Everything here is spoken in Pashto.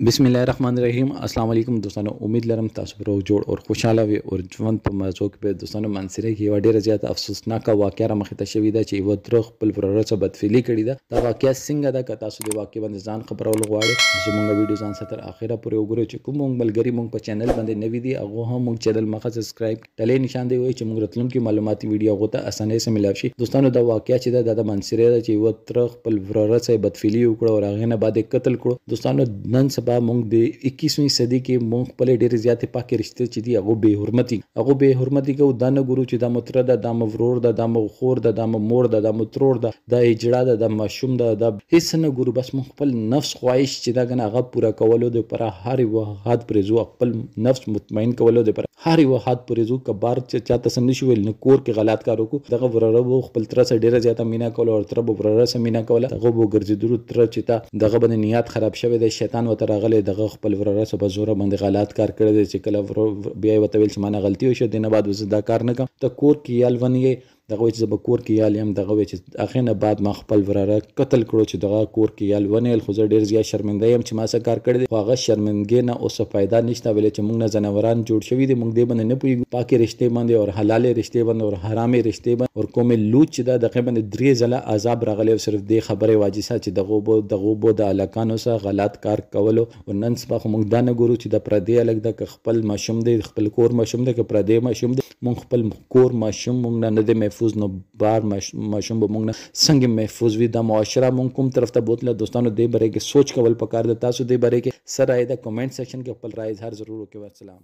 बिस्मिल्लाहिर्रहमानिर्रहीम अस्सलाम वालेकुम दोस्तों। उम्मीद लरम तासु पर जोड़ और खुशहाल वे और ژوند په مزو کې به دوستانو منصره کې یو ډیره زیاته افسوسناک واقعه را مخې ته شوې ده چې یو تر خپل وراره څخه بدفعلي کړې ده. دا واقعه څنګه ده که تاسو د واقعې باندې ځان خبرول غواړئ زموږ ویډیو ځان تر اخره پورې وګورئ چې کوم ملګری موږ په چینل باندې نوی دي هغه هم موږ چینل مخه سبسکرایب ټلې نشان دی وای چې موږ راتلونکي معلوماتي ویډیو غوته اسانه سره ملاوي شي. دوستانو دا واقعه چې د منصره ده چې یو تر خپل وراره څخه بدفعلي وکړه او هغه نه بعد قتل کړو. دوستانو نن سبا موږ د 21ویں صدی کې موږ خپل ډېر زیاتې پاکې رشتې چې دي هغه به حرمتي کو دا نه ګورو چې دا متر ده دا مورور ده دا مخور ده دا مور ده دا مترور ده دا اجړه ده دا مشوم ده دا هیڅ نه ګورو. بس موږ خپل نفس خواهش چې دا غنه هغه پورا کولو د پر هر وخت پرېزو خپل نفس مطمئن کولو د پر هر وخت پرېزو کبار چې چاته سم نشو ول نه کور کې غلط کارو کو دغه وراره خپل تر سره ډېر زیاته مینا کول او تر وراره سره مینا کول هغه وګرځیدو تر چې تا دغه باندې نیت خراب شوه د شیطان وته راغله دغه خپل وراره سره زور باندې غلط کار کړی دی چې کله بیا وته ویل چې مانه غلطي وشو دینه بعد وزه دا کار نه کوم ته کور کې یال ونی دغه چې زب کور کې یال یم دغه چې اخر نه بعد ما خپل وراره قتل کړو چې دغه کور کې یال ونی خو زه ډیر زیات شرمنده یم چې ما سره کار کړی دی خو هغه شرمندګي نه اوس فائدہ نشته ویل چې موږ نه زناوران جوړ شوی دي موږ دې باندې نه پوي پاکي رشتې باندې او حلال رشتې باندې او حرامي رشتې باندې او کومه لوچ چې دغه باندې درې ځله عذاب راغلی صرف دې خبره واجسه چې دغه بو د الکانو سره غلط کار کولو او نن سبا موږ دا نه ګورو چې د پردې الګ د خپل مشوم دی خپل کور مشوم دی که پردې مشوم دی موږ خپل کور مشوم موږ نه د محفوظ نو بار ماشوم به موږ څنګه محفوظ وي د معاشره موږ کوم طرف ته بوتله. دوستانو دې باره کې سوچ کول پکار د تاسو دې باره کې سره د کمنټ سیکشن کې خپل رائے اظهار ضرور وکړئ. والسلام.